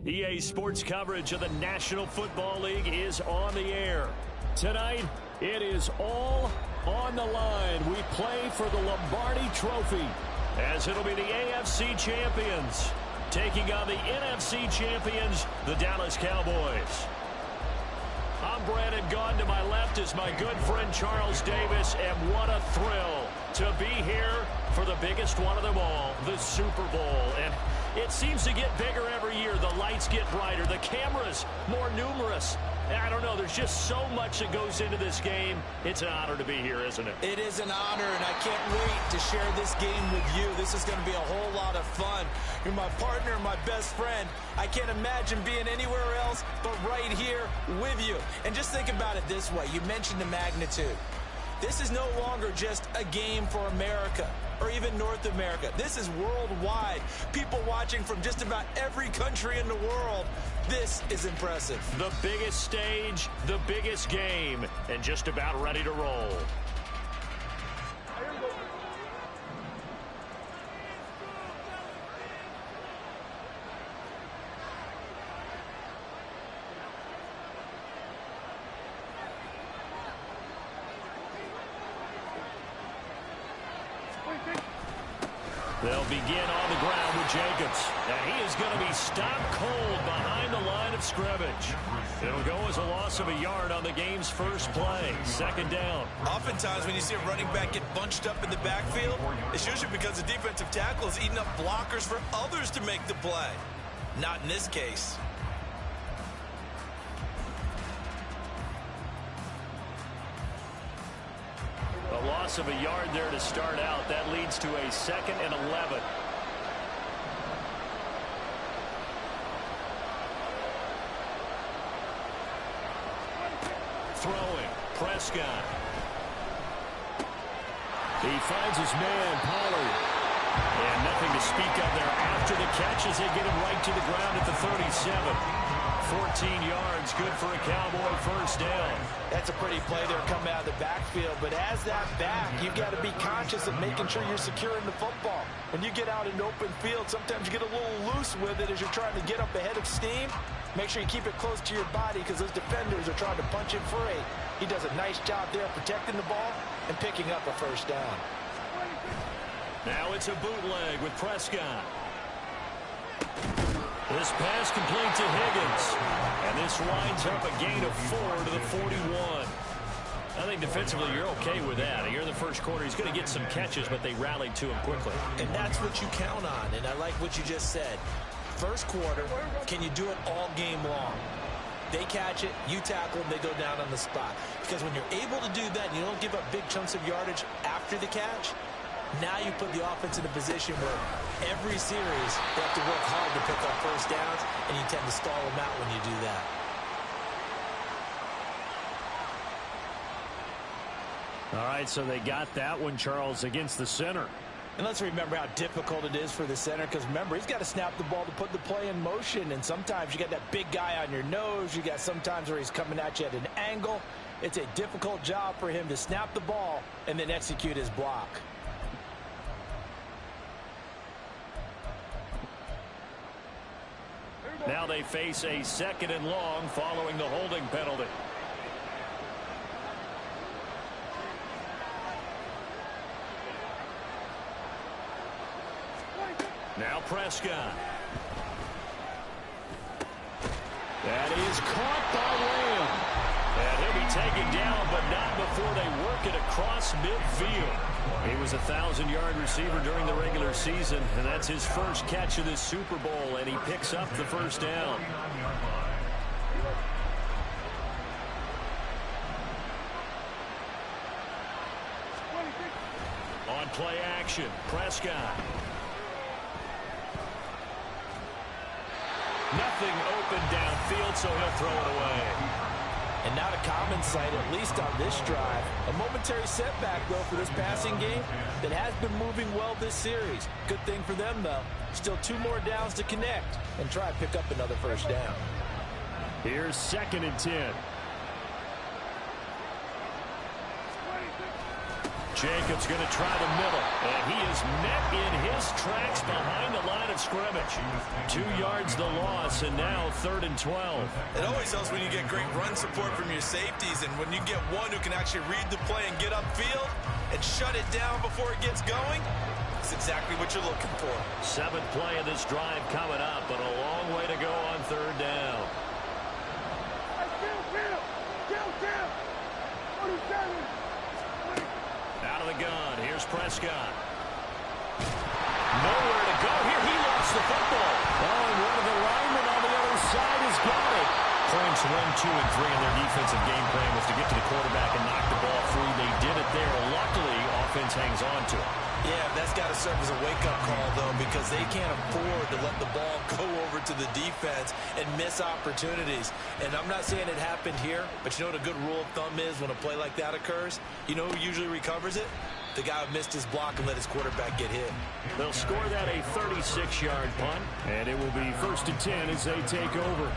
EA Sports coverage of the National Football League is on the air. Tonight, it is all on the line. We play for the Lombardi Trophy, as it'll be the AFC champions taking on the NFC champions, the Dallas Cowboys. I'm Brandon Gaudin. To my left is my good friend Charles Davis, and what a thrill to be here for the biggest one of them all, the Super Bowl. And it seems to get bigger every year. The lights get brighter, the cameras more numerous. I don't know, there's just so much that goes into this game. It's an honor to be here, isn't it? It is an honor, and I can't wait to share this game with you. This is going to be a whole lot of fun. You're my partner, my best friend. I can't imagine being anywhere else but right here with you. And just think about it this way. You mentioned the magnitude. This is no longer just a game for America or even North America. This is worldwide. People watching from just about every country in the world. This is impressive. The biggest stage, the biggest game, and just about ready to roll. They'll begin on the ground with Jacobs. And he is going to be stopped cold behind the line of scrimmage. It'll go as a loss of a yard on the game's first play. Second down. Oftentimes when you see a running back get bunched up in the backfield, it's usually because the defensive tackle is eating up blockers for others to make the play. Not in this case. A loss of a yard there to start out. That leads to a 2nd and 11. Throwing. Prescott. He finds his man, Pollard. And nothing to speak of there after the catch as they get him right to the ground at the 37. 14 yards, good for a Cowboy first down. That's a pretty play there coming out of the backfield, but as that back, you've got to be conscious of making sure you're securing the football. When you get out in open field, sometimes you get a little loose with it as you're trying to get up ahead of steam. Make sure you keep it close to your body because those defenders are trying to punch it free. He does a nice job there protecting the ball and picking up a first down. Now it's a bootleg with Prescott. This pass complete to Higgins. And this winds up a gain of 4 to the 41. I think defensively you're okay with that. Here in the first quarter, he's going to get some catches, but they rallied to him quickly. And that's what you count on, and I like what you just said. First quarter, can you do it all game long? They catch it, you tackle them, they go down on the spot. Because when you're able to do that, and you don't give up big chunks of yardage after the catch, now you put the offense in a position where every series they have to work hard to pick up first downs, and you tend to stall them out when you do that. All right, so they got that one, Charles, against the center. And let's remember how difficult it is for the center, because remember, he's got to snap the ball to put the play in motion, and sometimes you got that big guy on your nose. You got sometimes where he's coming at you at an angle. It's a difficult job for him to snap the ball and then execute his block. Now they face a 2nd and long following the holding penalty. Now Prescott. That is caught by Lamb. And he'll be taken down, but not before they work it across midfield. He was a 1,000-yard receiver during the regular season, and that's his first catch of this Super Bowl, and he picks up the first down. On play action, Prescott. Nothing open downfield, so he'll throw it away. And not a common sight, at least on this drive. A momentary setback, though, for this passing game that has been moving well this series. Good thing for them, though. Still 2 more downs to connect and try to pick up another first down. Here's 2nd and 10. Jacobs going to try the middle, and he is met in his tracks behind the line of scrimmage. 2 yards the loss, and now 3rd and 12. It always helps when you get great run support from your safeties, and when you get one who can actually read the play and get upfield and shut it down before it gets going, it's exactly what you're looking for. 7th play of this drive coming up, but a long way to go on 3rd down. Out of the gun, here's Prescott. Nowhere to go here. He lost the football. Oh, and one of the linemen on the other side has got it. Points 1, 2, and 3 in their defensive game plan was to get to the quarterback and knock the ball free. They did it there. Luckily, offense hangs on to it. Yeah, that's got to serve as a wake-up call, though, because they can't afford to let the ball go over to the defense and miss opportunities. And I'm not saying it happened here, but you know what a good rule of thumb is when a play like that occurs? You know who usually recovers it? The guy who missed his block and let his quarterback get hit. They'll score that a 36-yard punt, and it will be 1st and 10 as they take over.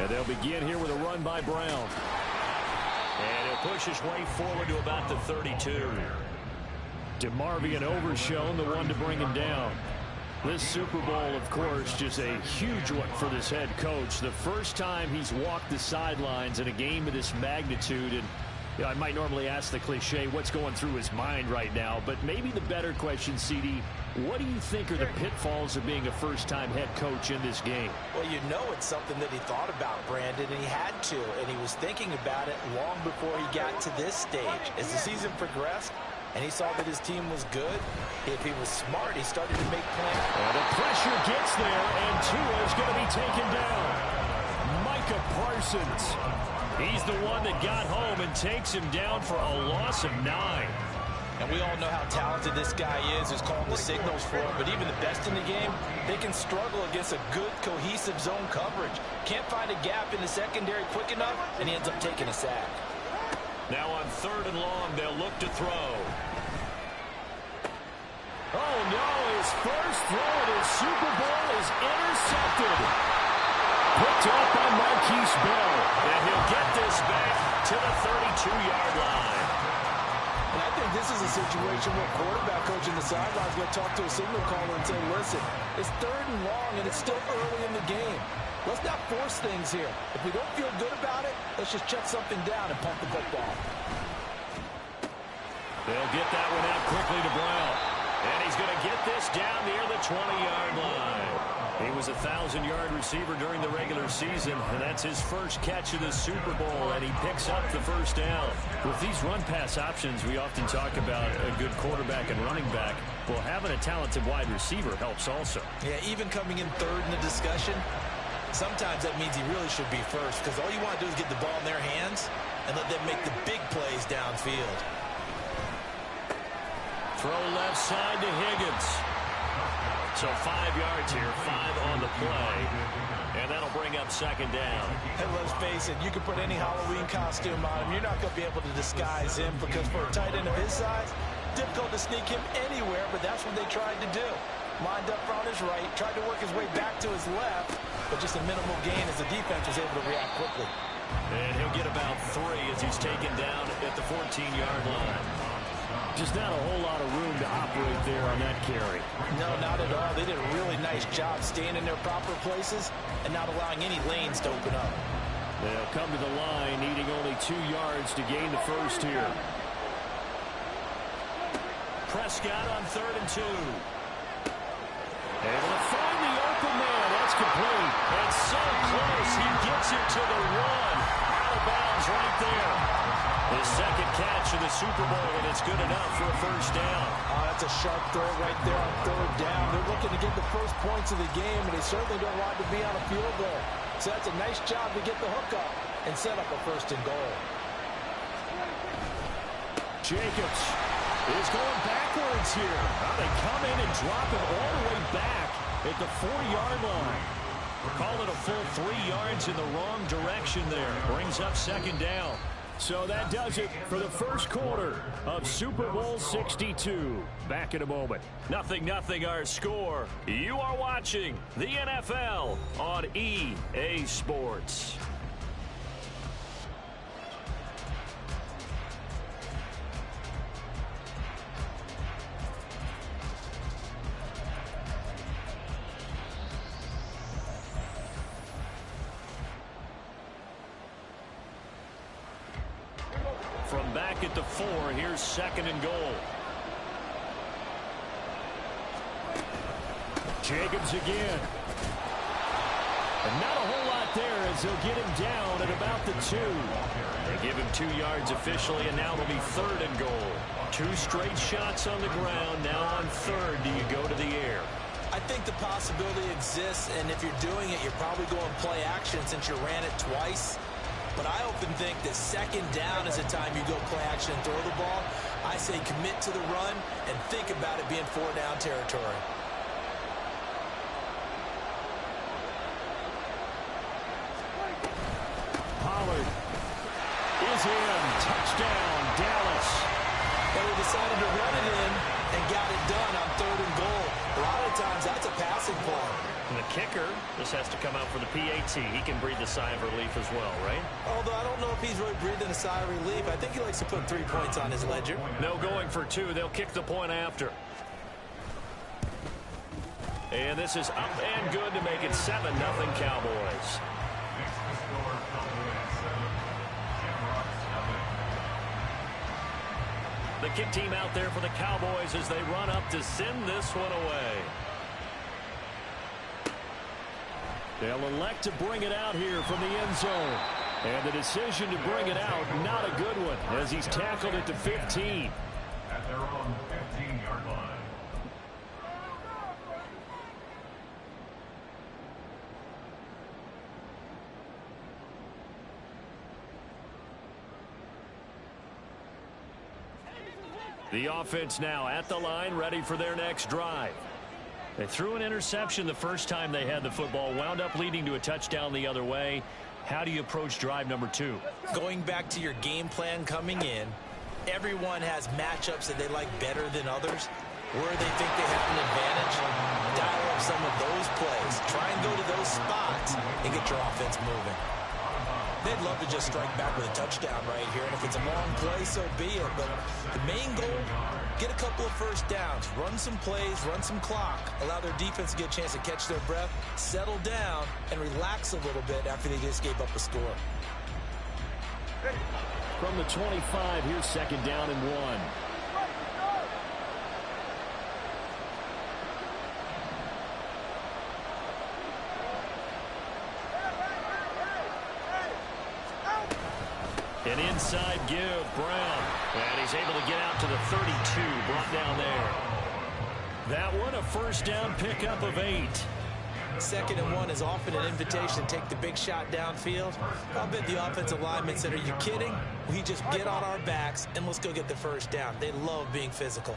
And they'll begin here with a run by Brown. And he'll push his way forward to about the 32. DeMarvion Overshown, the one to bring him down. This Super Bowl, of course, just a huge one for this head coach. The first time he's walked the sidelines in a game of this magnitude. And you know, I might normally ask the cliche, what's going through his mind right now? But maybe the better question, CD, what do you think are the pitfalls of being a first-time head coach in this game? Well, you know it's something that he thought about, Brandon, and he had to. And he was thinking about it long before he got to this stage. As the season progressed, and he saw that his team was good, if he was smart, he started to make plans. And the pressure gets there, and Tua is going to be taken down. Micah Parsons. He's the one that got home and takes him down for a loss of 9. And we all know how talented this guy is, who's calling the signals for him. But even the best in the game, they can struggle against a good, cohesive zone coverage. Can't find a gap in the secondary quick enough, and he ends up taking a sack. Now on 3rd and long, they'll look to throw. Oh, no, his first throw of his Super Bowl is intercepted. Picked up by Marquise Bell, and he'll get this back to the 32-yard line. And I think this is a situation where quarterback coach in the sideline is going to talk to a signal caller and say, listen, it's 3rd and long, and it's still early in the game. Let's not force things here. If we don't feel good about it, let's just check something down and pump the football. They'll get that one out quickly to Brown. And he's going to get this down near the 20-yard line. He was a 1,000-yard receiver during the regular season, and that's his first catch of the Super Bowl, and he picks up the first down. With these run-pass options, we often talk about a good quarterback and running back. Well, having a talented wide receiver helps also. Yeah, even coming in 3rd in the discussion, sometimes that means he really should be first, because all you want to do is get the ball in their hands and let them make the big plays downfield. Throw left side to Higgins. So 5 yards here, 5 on the play. And that'll bring up 2nd down. And let's face it, you can put any Halloween costume on him. You're not going to be able to disguise him, because for a tight end of his size, difficult to sneak him anywhere, but that's what they tried to do. Lined up on his right, tried to work his way back to his left, but just a minimal gain as the defense was able to react quickly. And he'll get about 3 as he's taken down at the 14-yard line. Just not a whole lot of room to operate there on that carry. No, not at all. They did a really nice job staying in their proper places and not allowing any lanes to open up. They'll come to the line, needing only 2 yards to gain the first here. Prescott on 3rd and 2. Able to find the open man. That's complete. And so close. He gets it to the 1. Out of bounds right there. His 2nd catch of the Super Bowl, and it's good enough for a first down. Oh, that's a sharp throw right there on 3rd down. They're looking to get the first points of the game, and they certainly don't want to be on a field goal. So that's a nice job to get the hook up and set up a 1st and goal. Jacobs is going backwards here. Now they come in and drop him all the way back at the 4-yard line. Call it a full 3 yards in the wrong direction there. Brings up second down. So that does it for the first quarter of Super Bowl 62. Back in a moment. 0-0 our score. You are watching the NFL on EA Sports. From back at the 4, here's second and goal. Jacobs again. And not a whole lot there as they'll get him down at about the 2. They give him 2 yards officially, and now it'll be third and goal. 2 straight shots on the ground. Now on third, do you go to the air? I think the possibility exists, and if you're doing it, you're probably going play action since you ran it twice. But I often think that second down is the time you go play action and throw the ball. I say commit to the run and think about it being 4-down territory. Pollard is in. Touchdown, Dallas. But he decided to run it in and got it done on third and goal. A lot of times that's a passing play. And the kicker just has to come out for the PAT. He can breathe a sigh of relief as well, right? Although I don't know if he's really breathing a sigh of relief. I think he likes to put 3 points on his ledger. No going for 2. They'll kick the point after. And this is up and good to make it 7-0 Cowboys. The kick team out there for the Cowboys as they run up to send this one away. They'll elect to bring it out here from the end zone. And the decision to bring it out, not a good one, as he's tackled at the 15. At their own 15-yard line. The offense now at the line, ready for their next drive. They threw an interception the first time they had the football, wound up leading to a touchdown the other way. How do you approach drive number 2? Going back to your game plan coming in, everyone has matchups that they like better than others. Where they think they have an advantage, dial up some of those plays. Try and go to those spots and get your offense moving. They'd love to just strike back with a touchdown right here, and if it's a long play, so be it. But the main goal, get a couple of first downs, run some plays, run some clock, allow their defense to get a chance to catch their breath, settle down, and relax a little bit after they just gave up a score. From the 25, here's second down and 1. An inside give, Brown. And he's able to get out to the 32, brought down there. That one, a first down pickup of 8. 2nd and 1 is often an invitation to take the big shot downfield. I'll bet the offensive linemen said, are you kidding? We just get on our backs and let's go get the first down. They love being physical.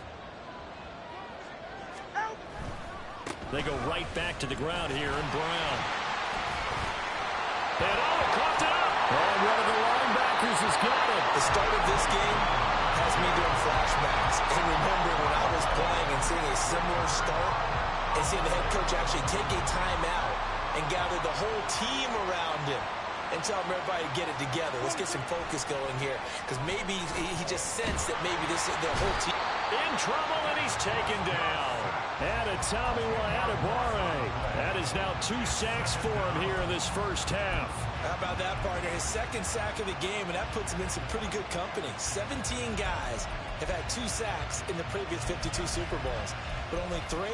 They go right back to the ground here, and Brown. And caught it up. And one of the linebackers has got it. The start of this game has me doing flashbacks. And remember when I was playing and seeing a similar start and seeing the head coach actually take a timeout and gather the whole team around him and tell everybody to get it together. Let's get some focus going here, because maybe he just sensed that maybe this is the whole team. In trouble, and he's taken down. And a Tommy Adebawore. That is now 2 sacks for him here in this first half. How about that, partner? His 2nd sack of the game, and that puts him in some pretty good company. 17 guys have had 2 sacks in the previous 52 Super Bowls, but only 3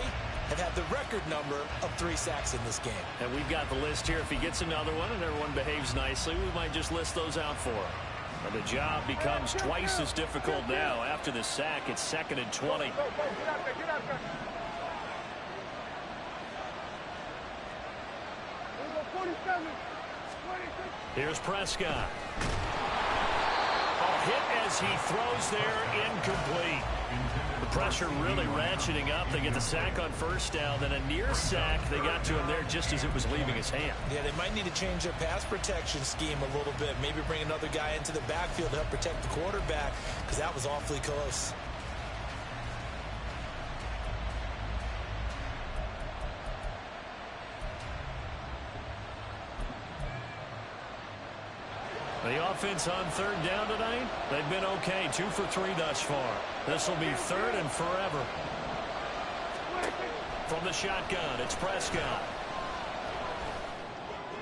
have had the record number of 3 sacks in this game. And we've got the list here. If he gets another one and everyone behaves nicely, we might just list those out for him. But the job becomes twice as difficult now. After the sack, it's 2nd and 20. Here's Prescott. Oh, hit as he throws there, incomplete. The pressure really ratcheting up. They get the sack on first down, then a near sack. They got to him there just as it was leaving his hand. Yeah, they might need to change their pass protection scheme a little bit. Maybe bring another guy into the backfield to help protect the quarterback, because that was awfully close. The offense on third down tonight, they've been okay. 2 for 3 thus far. This will be third and forever. From the shotgun, it's Prescott.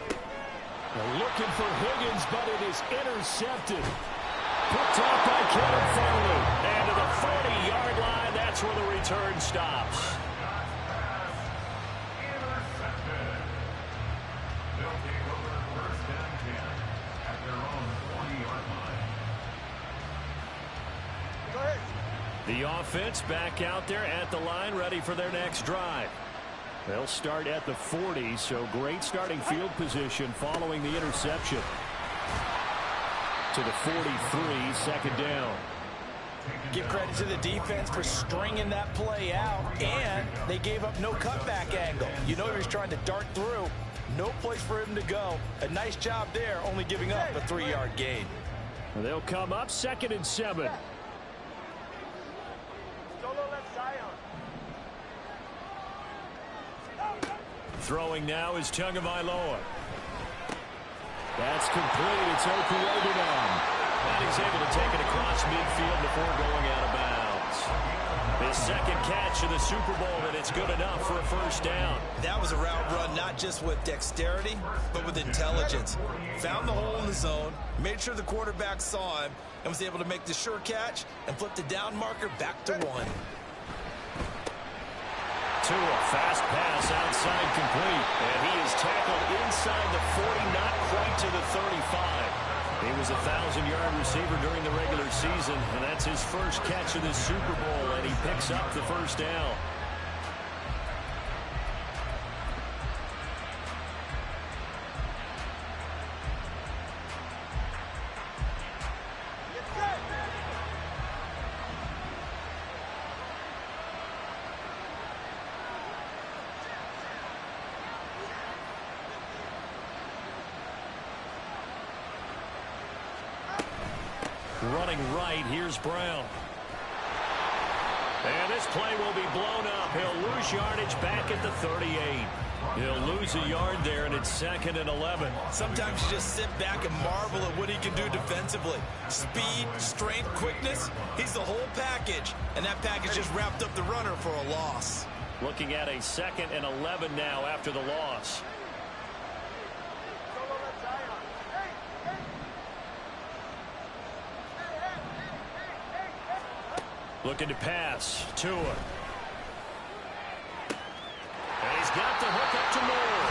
They're looking for Higgins, but it is intercepted. Picked off by Kevin Farley. And to the 40-yard line, that's where the return stops. The offense back out there at the line, ready for their next drive. They'll start at the 40, so great starting field position following the interception. To the 43, second down. Give credit to the defense for stringing that play out, and they gave up no cutback angle. You know he was trying to dart through. No place for him to go. A nice job there, only giving up a 3-yard gain. They'll come up 2nd and 7. Throwing now is Tagovailoa. That's complete. It's Okurodunom. And he's able to take it across midfield before going out of bounds. His second catch of the Super Bowl, and it's good enough for a first down. That was a route run not just with dexterity, but with intelligence. Found the hole in the zone, made sure the quarterback saw him, and was able to make the sure catch and flip the down marker back to 1. To a fast pass outside complete. And he is tackled inside the 40, not quite to the 35. He was a 1,000-yard receiver during the regular season, and that's his first catch of this Super Bowl, and he picks up the first down. Running right, here's Brown. And this play will be blown up. He'll lose yardage back at the 38. He'll lose a yard there, and it's 2nd and 11. Sometimes you just sit back and marvel at what he can do defensively. Speed, strength, quickness, he's the whole package. And that package just wrapped up the runner for a loss. Looking at a 2nd and 11 now after the loss. Looking to pass. Tua. And he's got the hook up to Moore.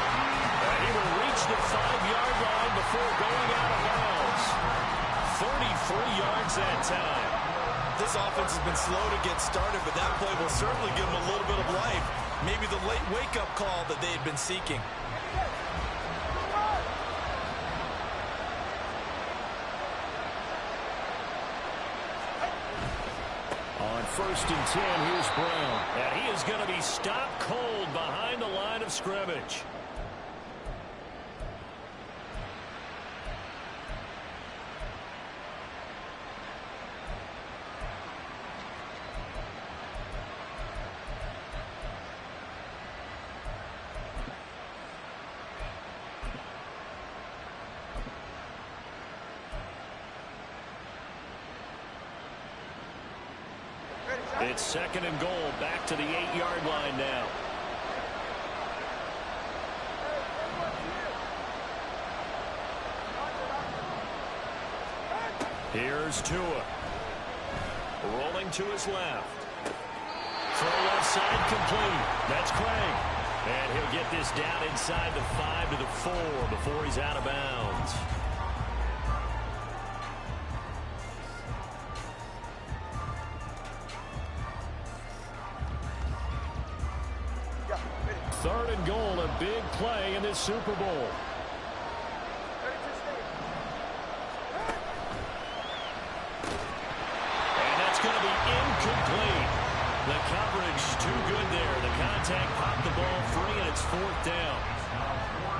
And he will reach the 5-yard line before going out of bounds. 33 yards that time. This offense has been slow to get started, but that play will certainly give them a little bit of life. Maybe the late wake-up call that they had been seeking. On 1st and 10, here's Brown. And he is going to be stopped cold behind the line of scrimmage. It's 2nd and goal, back to the 8-yard line now. Here's Tua. Rolling to his left. Throw left side complete. That's Craig. And he'll get this down inside the 5 to the 4 before he's out of bounds. Third and goal, a big play in this Super Bowl. The coverage too good there. The contact popped the ball free, and it's 4th down.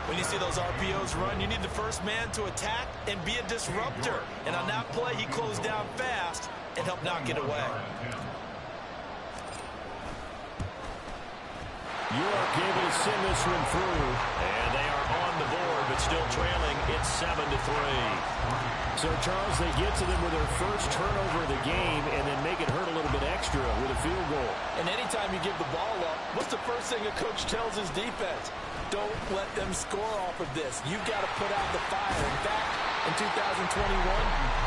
When you see those RPOs run, you need the first man to attack and be a disruptor. And on that play, he closed down fast and helped knock it away. York able to send this one through, and they are on the board, but still trailing. It's 7-3. So, Charles, they get to them with their first turnover of the game and then make it hurt a little bit extra with a field goal. And anytime you give the ball up, what's the first thing a coach tells his defense? Don't let them score off of this. You've got to put out the fire. In fact, in 2021,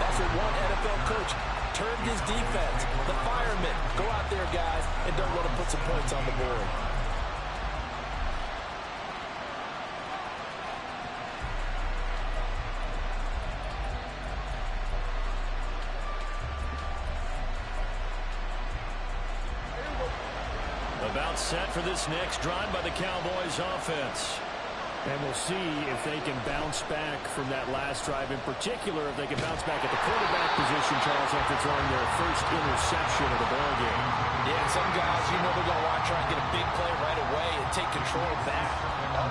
that's what one NFL coach turned his defense. The firemen. Go out there, guys, and don't let them put some points on the board. About set for this next drive by the Cowboys offense. And we'll see if they can bounce back from that last drive. In particular, if they can bounce back at the quarterback position, Charles, after throwing their first interception of the ballgame. Yeah, and some guys, you know, they're going to want to try and get a big play right away and take control back.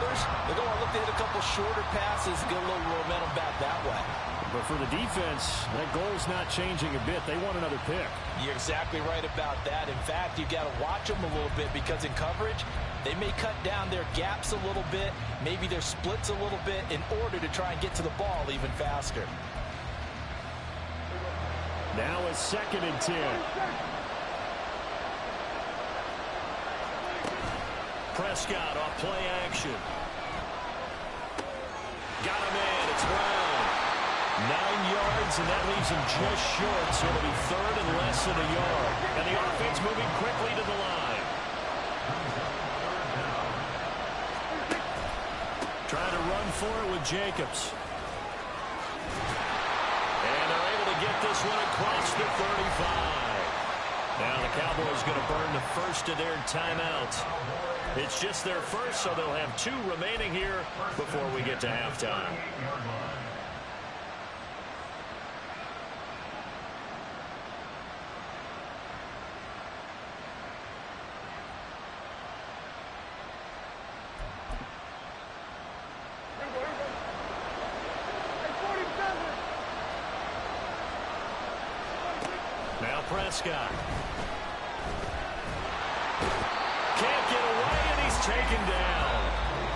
Others, they're going to look to hit a couple shorter passes, get a little momentum back that way. But for the defense, that goal's not changing a bit. They want another pick. You're exactly right about that. In fact, you've got to watch them a little bit because in coverage, they may cut down their gaps a little bit, maybe their splits a little bit in order to try and get to the ball even faster. Now it's 2nd and 10. Prescott off play action. Got him in. It's Brown. 9 yards, and that leaves him just short, so it'll be 3rd and less than a yard. And the offense moving quickly to the line. Trying to run for it with Jacobs. And they're able to get this one across the 35. Now the Cowboys going to burn the first of their timeouts. It's just their first, so they'll have 2 remaining here before we get to halftime. Now Prescott. Can't get away, and he's taken down.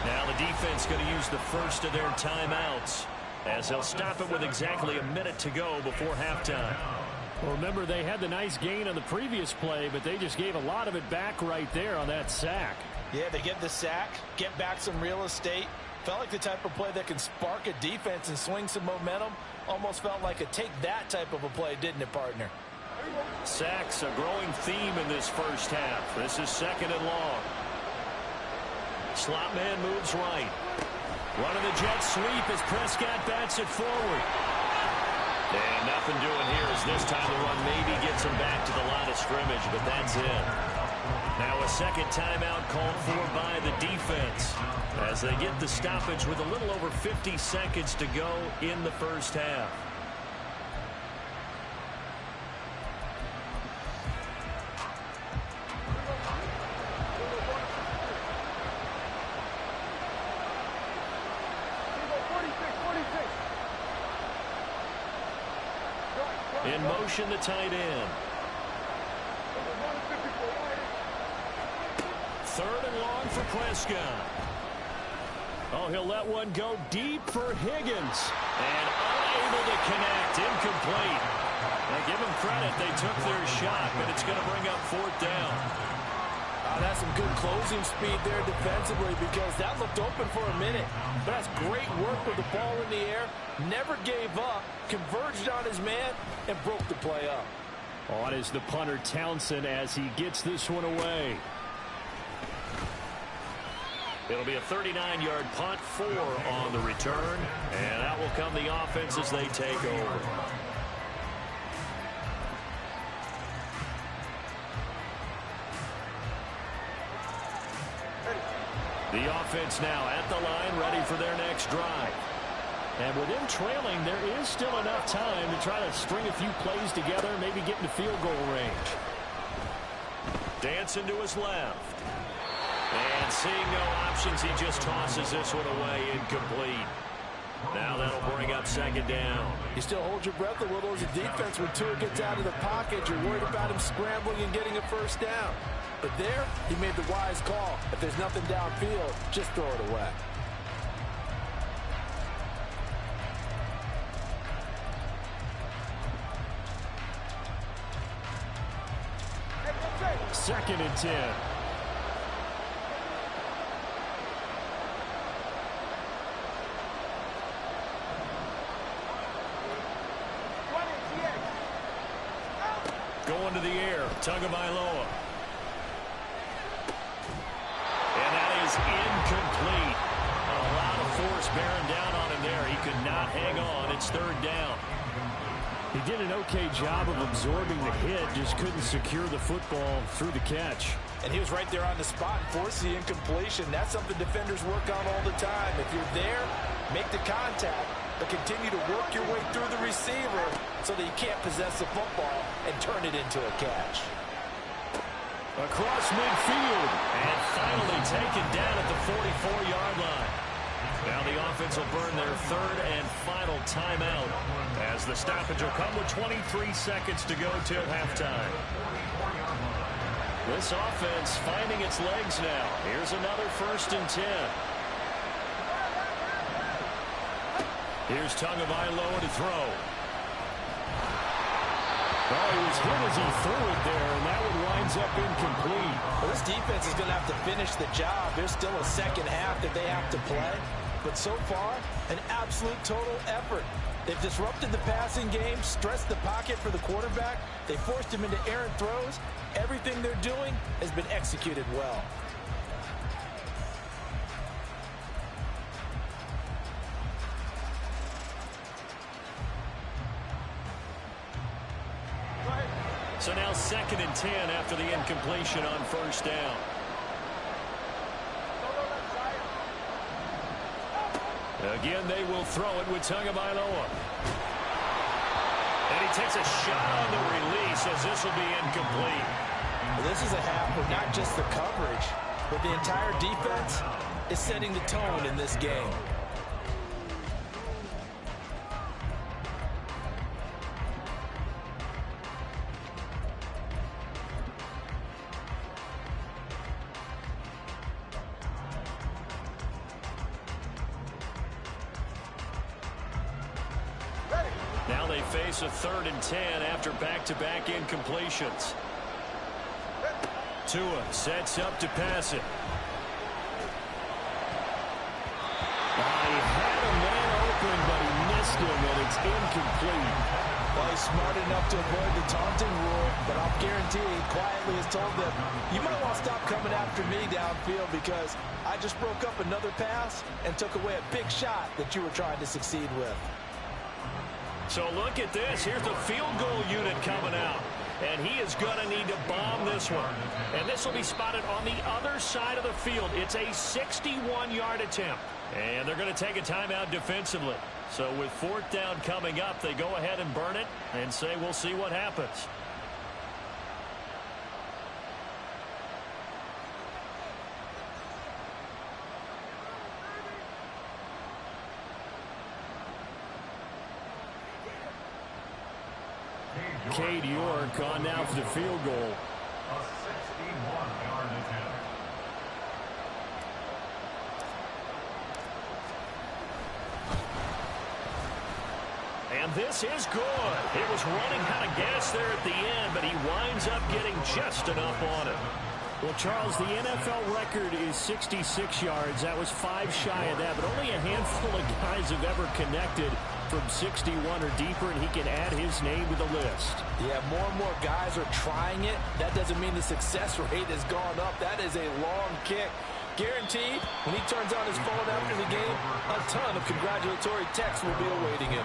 Now the defense going to use the first of their timeouts as they'll stop it with exactly a minute to go before halftime. Well, remember, they had the nice gain on the previous play, but they just gave a lot of it back right there on that sack. Yeah, they get the sack, get back some real estate. Felt like the type of play that can spark a defense and swing some momentum. Almost felt like a take-that type of a play, didn't it, partner? Sacks, a growing theme in this first half. This is 2nd and long. Slot man moves right. Running the jet sweep as Prescott bats it forward. And nothing doing here as this time the run maybe gets him back to the line of scrimmage, but that's it. Now a second timeout called for by the defense as they get the stoppage with a little over 50 seconds to go in the first half. In motion, the tight end. 3rd and long for Prescott. Oh, he'll let one go deep for Higgins. And unable to connect. Incomplete. Now give them credit. They took their shot, but it's going to bring up 4th down. That's some good closing speed there defensively because that looked open for a minute. But that's great work with the ball in the air. Never gave up, converged on his man, and broke the play up. On is the punter Townsend as he gets this one away. It'll be a 39-yard punt, 4 on the return. And out will come the offense as they take over. The offense now at the line, ready for their next drive. And with them trailing, there is still enough time to try to string a few plays together, maybe get into field goal range. Dancing to his left. And seeing no options, he just tosses this one away, incomplete. Now that'll bring up second down. You still hold your breath a little as a defense when Tua gets out of the pocket. You're worried about him scrambling and getting a first down. But there, he made the wise call. If there's nothing downfield, just throw it away. Second and 10. Going to the air, Tagovailoa. And that is incomplete. A lot of force bearing down on him there. He could not hang on. It's third down. He did an okay job of absorbing the hit, just couldn't secure the football through the catch. And he was right there on the spot and forced the incompletion. That's something defenders work on all the time. If you're there, make the contact, but continue to work your way through the receiver so that you can't possess the football and turn it into a catch. Across midfield, and finally taken down at the 44-yard line. Now the offense will burn their third and final timeout as the stoppage will come with 23 seconds to go till halftime. This offense finding its legs now. Here's another 1st and 10. Here's Tagovailoa to throw. Oh, he was hit as he threw it there, and that one winds up incomplete. Well, this defense is going to have to finish the job. There's still a second half that they have to play. But so far, an absolute total effort. They've disrupted the passing game, stressed the pocket for the quarterback. They forced him into errant throws. Everything they're doing has been executed well. So now 2nd and 10 after the incompletion on 1st down. Again, they will throw it with Tagovailoa. And he takes a shot on the release as this will be incomplete. Well, this is a half where not just the coverage, but the entire defense is setting the tone in this game. Now they face a 3rd and 10 after back-to-back incompletions. Tua sets up to pass it. He had a man open, but he missed him, and it's incomplete. Well, he's smart enough to avoid the taunting rule, but I'll guarantee he quietly has told them, you might want to stop coming after me downfield because I just broke up another pass and took away a big shot that you were trying to succeed with. So look at this. Here's the field goal unit coming out. And he is going to need to bomb this one. And this will be spotted on the other side of the field. It's a 61-yard attempt. And they're going to take a timeout defensively. So with 4th down coming up, they go ahead and burn it and say we'll see what happens. Cade York on now for the field goal. A 61-yard attempt. And this is good. It was running out of gas there at the end, but he winds up getting just enough on it. Well, Charles, the NFL record is 66 yards. That was 5 shy of that, but only a handful of guys have ever connected from 61 or deeper, and he can add his name to the list. Yeah, more and more guys are trying it. That doesn't mean the success rate has gone up. That is a long kick. Guaranteed, when he turns on his phone after the game, a ton of congratulatory texts will be awaiting him.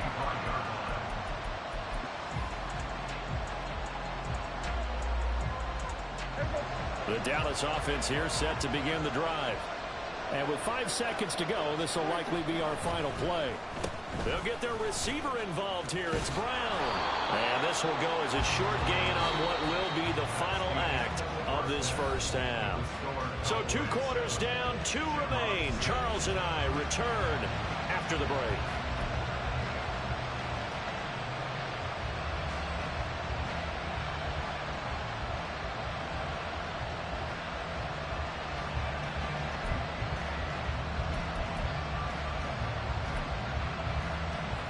The Dallas offense here set to begin the drive. And with 5 seconds to go, this will likely be our final play. They'll get their receiver involved here. It's Brown. And this will go as a short gain on what will be the final act of of this first half. So 2 quarters down, 2 remain. Charles and I return after the break.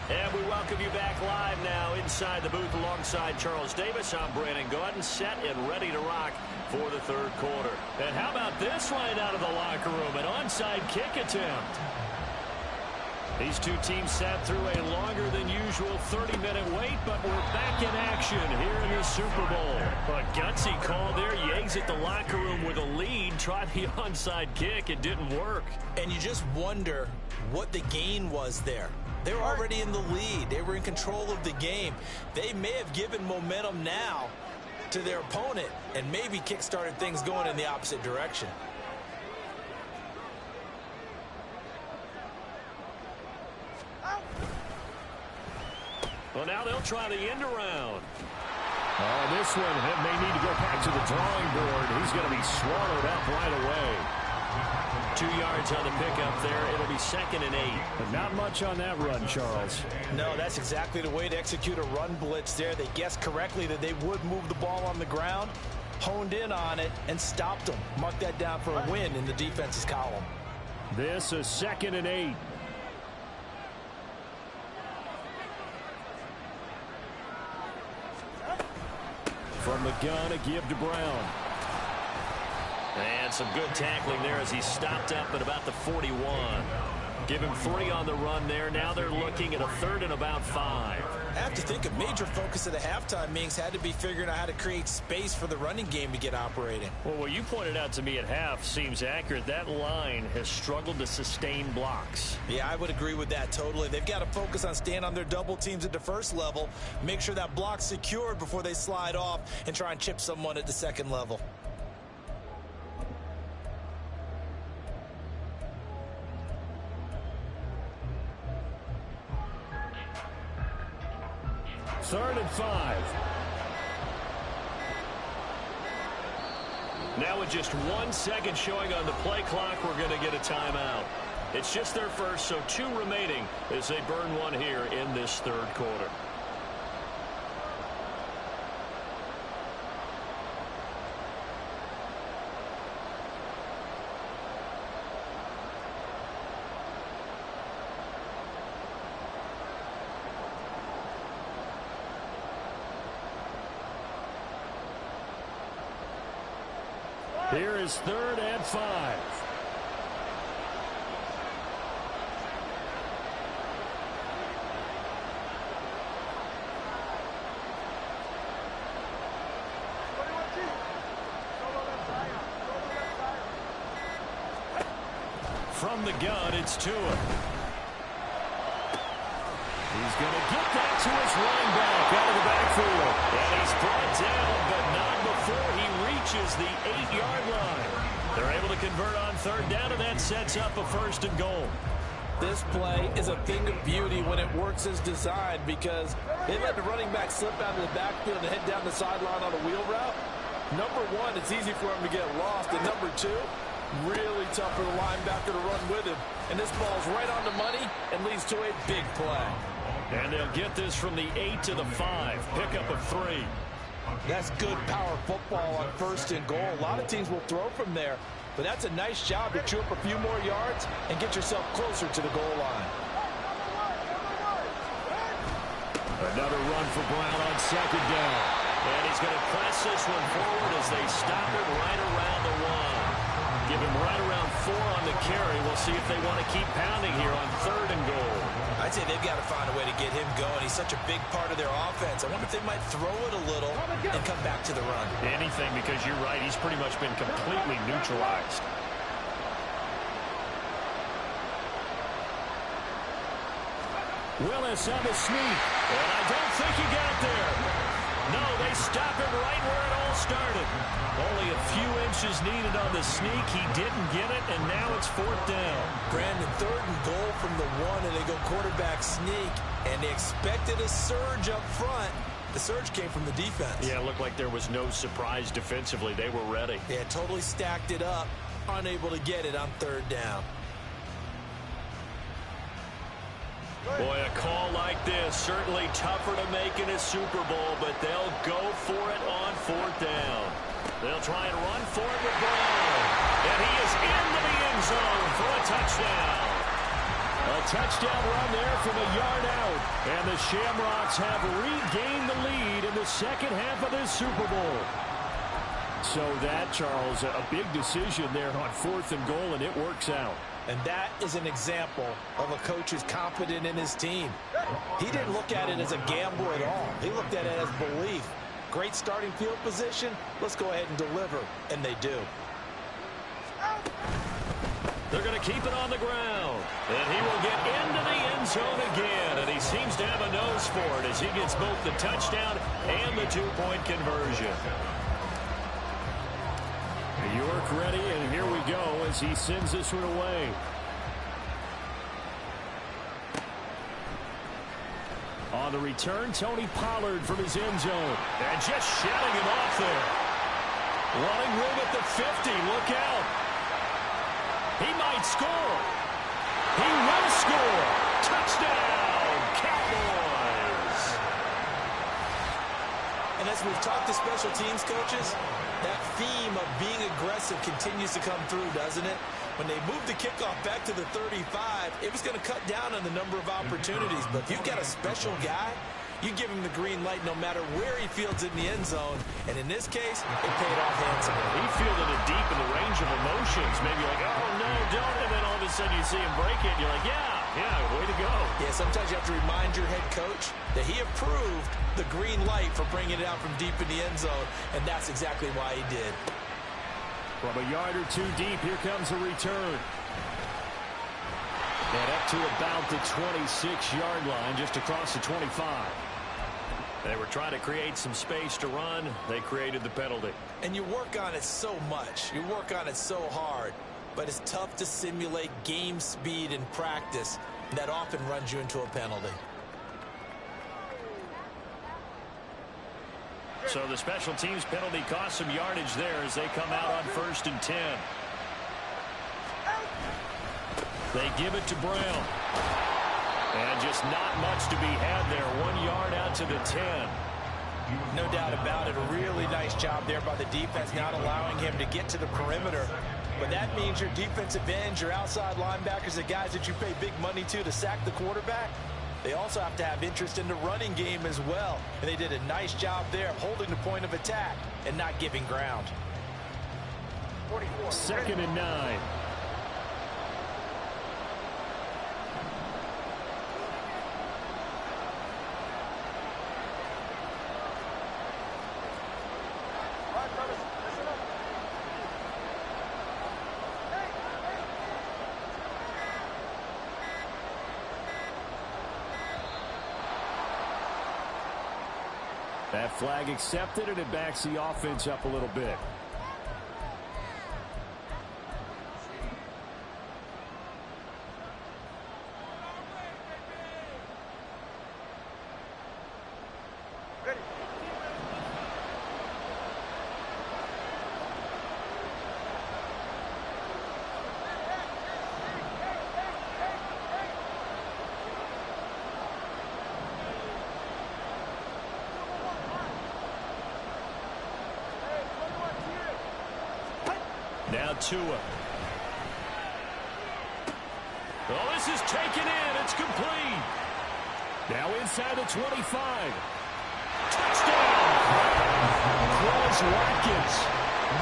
And we welcome you back live now inside the booth alongside Charles Davis. I'm Brandon Gaudin, set and ready to rock for the third quarter. And how about this line out of the locker room? An onside kick attempt. These two teams sat through a longer than usual 30-minute wait, but we're back in action here in the Super Bowl. A gutsy call there. Yanks at the locker room with a lead. Tried the onside kick. It didn't work. And you just wonder what the gain was there. They were already in the lead. They were in control of the game. They may have given momentum now to their opponent and maybe kick-started things going in the opposite direction. Well, now they'll try the end around. Oh, this one may need to go back to the drawing board. He's going to be swallowed up right away. 2 yards on the pickup there. It'll be 2nd and 8. But not much on that run, Charles. No, that's exactly the way to execute a run blitz there. They guessed correctly that they would move the ball on the ground, honed in on it, and stopped them. Mark that down for a win in the defense's column. This is 2nd and 8. From the gun, a give to Brown. And some good tackling there as he stopped up at about the 41. Give him 3 on the run there. Now they're looking at a 3rd and about 5. I have to think a major focus of the halftime meetings had to be figuring out how to create space for the running game to get operating. Well, what you pointed out to me at half seems accurate. That line has struggled to sustain blocks. Yeah, I would agree with that totally. They've got to focus on staying on their double teams at the first level, make sure that block's secured before they slide off and try and chip someone at the second level. Third and 5. Now with just 1 second showing on the play clock, we're going to get a timeout. It's just their first, so 2 remaining as they burn one here in this third quarter. Here is 3rd and 5. From the gun, it's Tua. He's going to get that to his running back out of the backfield. And he's brought down, but not before he reaches the 8-yard line. They're able to convert on 3rd down, and that sets up a 1st and goal. This play is a thing of beauty when it works as designed because they let the running back slip out of the backfield and head down the sideline on a wheel route. Number 1, it's easy for him to get lost. And number 2, really tough for the linebacker to run with him. And this ball's right on the money and leads to a big play. And they'll get this from the 8 to the 5. Pickup of 3. That's good power football on 1st and goal. A lot of teams will throw from there, but that's a nice job to chew up a few more yards and get yourself closer to the goal line. Another run for Brown on 2nd down. And he's going to press this one forward as they stop it right around the 1. Give him right around 4 on the carry. We'll see if they want to keep pounding here on 3rd and goal. I'd say they've got to find a way to get him going. He's such a big part of their offense. I wonder if they might throw it a little and come back to the run. Anything, because you're right. He's pretty much been completely neutralized. Willis on the sneak. And I don't think he got there. No, they stop it right where it all started. Only a few inches needed on the sneak. He didn't get it, and now it's 4th down. Brandon, 3rd and goal from the 1, and they go quarterback sneak, and they expected a surge up front, The surge came from the defense. Yeah, it looked like there was no surprise defensively. They were ready. Yeah, totally stacked it up, unable to get it on third down. Boy, a call like this, certainly tougher to make in a Super Bowl, but they'll go for it on fourth down. They'll try and run for it with Brown. And he is into the end zone for a touchdown. A touchdown run there from a yard out. And the Shamrocks have regained the lead in the second half of this Super Bowl. So that, Charles, a big decision there on fourth and goal, and it works out. And that is an example of a coach who's confident in his team. He didn't look at it as a gamble at all. He looked at it as belief. Great starting field position. Let's go ahead and deliver. And they do. They're going to keep it on the ground. And he will get into the end zone again. And he seems to have a nose for it as he gets both the touchdown and the two-point conversion. York ready, and here we go as he sends this one away. On the return, Tony Pollard from his end zone. And just shutting him off there. Running room at the 50. Look out. He might score. He will score. Touchdown, Cowboys. And as we've talked to special teams coaches, that theme of being aggressive continues to come through, doesn't it? When they moved the kickoff back to the 35, it was going to cut down on the number of opportunities. But if you've got a special guy, you give him the green light no matter where he fields it in the end zone. And in this case, it paid off handsomely. He fielded it deep in the range of emotions. Maybe like, oh, no, don't. And then all of a sudden you see him break it, and you're like, yeah, way to go. Yeah, sometimes you have to remind your head coach that he approved the green light for bringing it out from deep in the end zone, and that's exactly why he did. From a yard or two deep, here comes a return. And up to about the 26-yard line, just across the 25. They were trying to create some space to run. They created the penalty. And you work on it so much. You work on it so hard. But it's tough to simulate game speed in practice. That often runs you into a penalty. So the special teams penalty cost some yardage there as they come out on 1st and 10. They give it to Brown. And just not much to be had there. 1 yard out to the 10. No doubt about it. A really nice job there by the defense, not allowing him to get to the perimeter. But that means your defensive ends, your outside linebackers, the guys that you pay big money to sack the quarterback, they also have to have interest in the running game as well. And they did a nice job there of holding the point of attack and not giving ground. 2nd and 9. That flag accepted, and it backs the offense up a little bit. Now Tua. Oh, this is taken in. It's complete. Now inside the 25. Touchdown. Cross Watkins.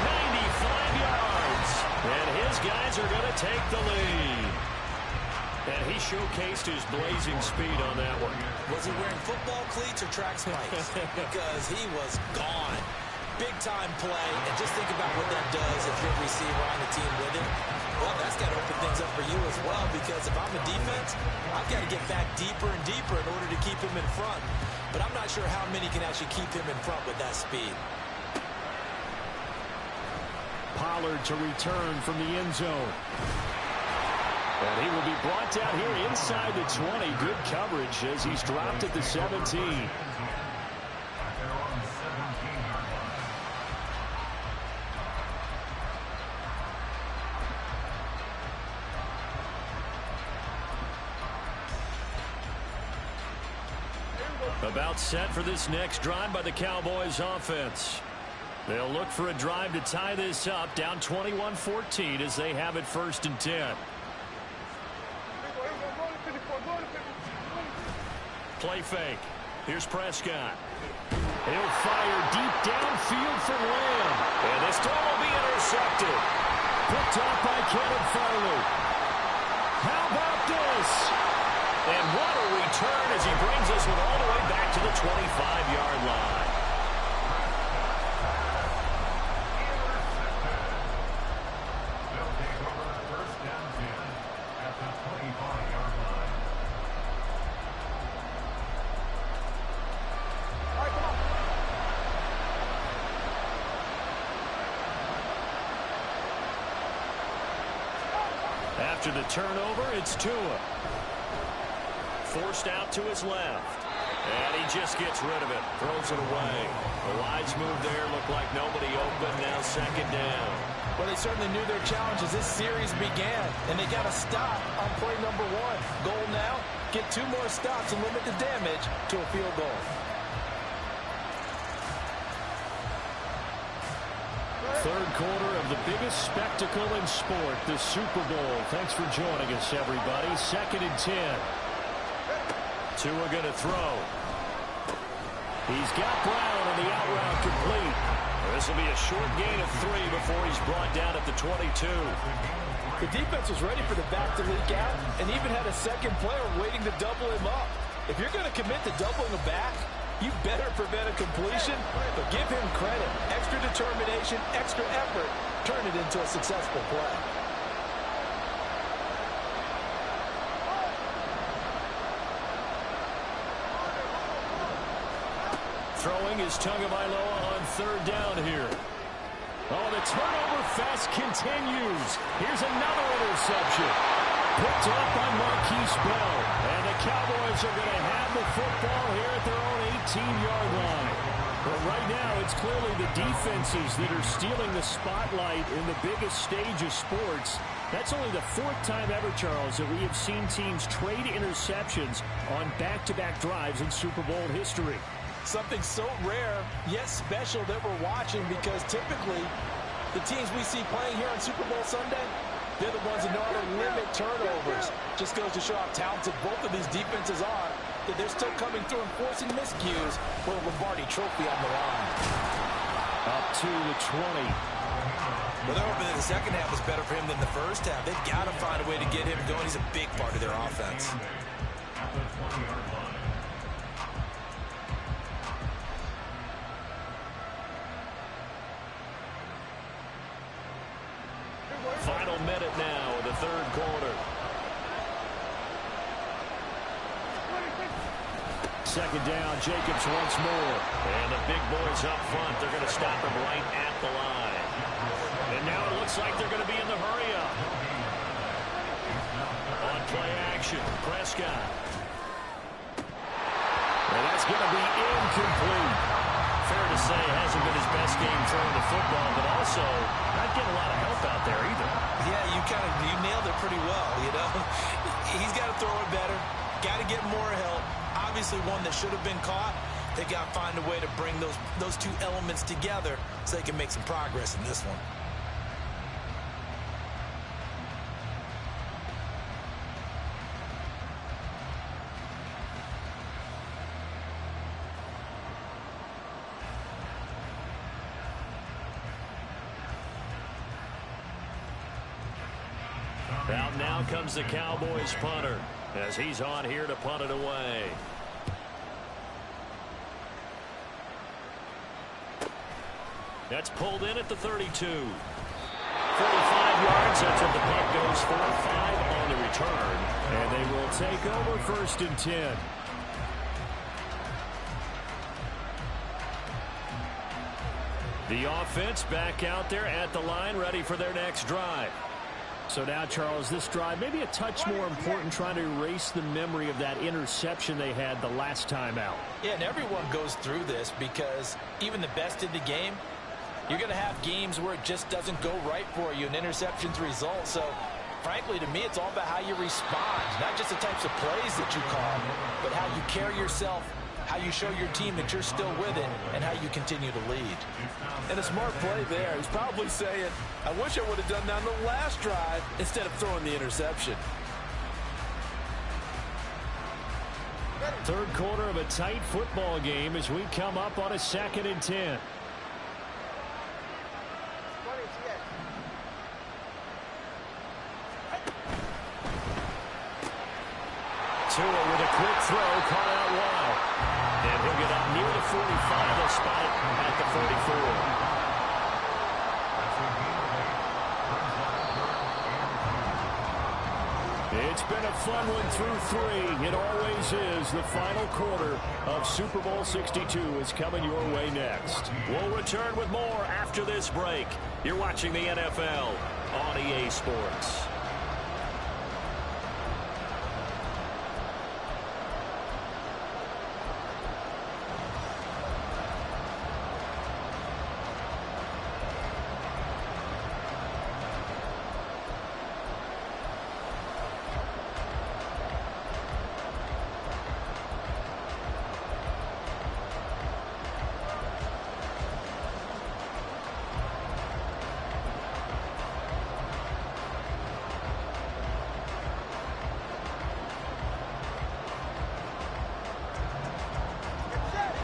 95 yards. And his guys are going to take the lead. And he showcased his blazing speed on that one. Was he wearing football cleats or track spikes? Because he was gone. Big-time play, and just think about what that does if you're a receiver on the team with it. Well, that's got to open things up for you as well, because if I'm a defense, I've got to get back deeper and deeper in order to keep him in front. But I'm not sure how many can actually keep him in front with that speed. Pollard to return from the end zone. And he will be brought down here inside the 20. Good coverage as he's dropped at the 17. About set for this next drive by the Cowboys offense. They'll look for a drive to tie this up, down 21-14 as they have it 1st and 10. Play fake. Here's Prescott. He'll fire deep downfield for Lamb. And this throw will be intercepted. Picked up by Kevin Farley. How about this? And what a return as he brings us all the way back to the 25-yard line. They'll take over 1st and 10 at the 25-yard line. After the turnover, it's Tua. Forced out to his left. And he just gets rid of it. Throws it away. A wise move there. Looked like nobody open. Now 2nd down. Well, they certainly knew their challenge as this series began. And they got to stop on play number 1. Goal now, get 2 more stops and limit the damage to a field goal. Third quarter of the biggest spectacle in sport, the Super Bowl. Thanks for joining us, everybody. 2nd and 10. Tua going to throw. He's got Brown on the out route complete. This will be a short gain of 3 before he's brought down at the 22. The defense was ready for the back to leak out and even had a second player waiting to double him up. If you're going to commit to doubling a back, you better prevent a completion, but give him credit. Extra determination, extra effort, turn it into a successful play. Throwing is Tagovailoa on 3rd down here. Oh, the turnover fest continues. Here's another interception. Picked up by Marquise Bell. And the Cowboys are going to have the football here at their own 18-yard line. But right now, it's clearly the defenses that are stealing the spotlight in the biggest stage of sports. That's only the 4th time ever, Charles, that we have seen teams trade interceptions on back-to-back drives in Super Bowl history. Something so rare, yet special that we're watching, because typically the teams we see playing here on Super Bowl Sunday, they're the ones that know how to limit turnovers. Just goes to show how talented both of these defenses are, that they're still coming through and forcing miscues for the Lombardi Trophy on the line. Up to the 20. Well, they're hoping that the second half was better for him than the first half. They've got to find a way to get him going. He's a big part of their offense. At the 20-yard line. Final minute now of the 3rd quarter. 2nd down, Jacobs once more. And the big boys up front, they're going to stop him right at the line. And now it looks like they're going to be in the hurry-up. On play action, Prescott. And that's going to be incomplete. Fair to say, hasn't been his best game throwing the football, but also not getting a lot of help out there either. Yeah, you nailed it pretty well, you know. He's got to throw it better, got to get more help. Obviously one that should have been caught. They got to find a way to bring those 2 elements together so they can make some progress in this one. Out now comes the Cowboys punter as he's on here to punt it away. That's pulled in at the 32. 45 yards. That's what the punt goes for. 5 on the return. And they will take over 1st and 10. The offense back out there at the line, ready for their next drive. So now, Charles, this drive maybe a touch more important, trying to erase the memory of that interception they had the last time out. Yeah, and everyone goes through this because even the best in the game, you're going to have games where it just doesn't go right for you and interceptions result. So, frankly, to me, it's all about how you respond, not just the types of plays that you call, but how you carry yourself how you show your team that you're still with it, and how you continue to lead. And a smart play there. He's probably saying, I wish I would have done that on the last drive instead of throwing the interception. Third quarter of a tight football game as we come up on a 2nd and 10. Tua with a quick throw, caught out wide. And he'll get up near the 45. They'll spot it at the 44. It's been a fun one through 3. It always is. The final quarter of Super Bowl 62 is coming your way next. We'll return with more after this break. You're watching the NFL on EA Sports.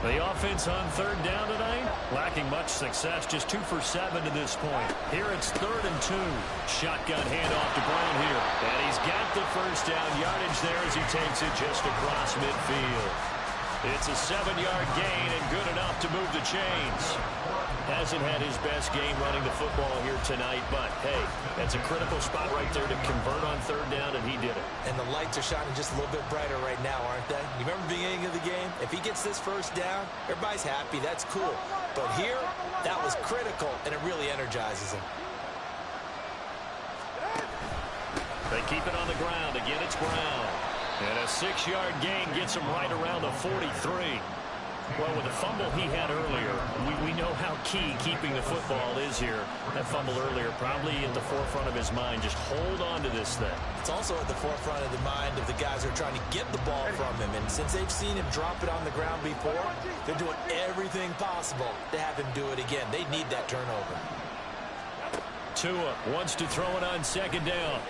The offense on 3rd down tonight, lacking much success, just 2 for 7 to this point. Here it's 3rd and 2. Shotgun handoff to Brown here. And he's got the first down yardage there as he takes it just across midfield. It's a 7-yard gain and good enough to move the chains. Hasn't had his best game running the football here tonight, but hey, that's a critical spot right there to convert on 3rd down, and he did it. And the lights are shining just a little bit brighter right now, aren't they? You remember the beginning of the game? If he gets this first down, everybody's happy. That's cool. But here, that was critical, and it really energizes him. They keep it on the ground. Again, it's Brown. And a 6-yard gain gets him right around the 43. Well, with the fumble he had earlier, we know how key keeping the football is here. That fumble earlier probably at the forefront of his mind. Just hold on to this thing. It's also at the forefront of the mind of the guys who are trying to get the ball from him. And since they've seen him drop it on the ground before, they're doing everything possible to have him do it again. They need that turnover. Tua wants to throw it on 2nd down.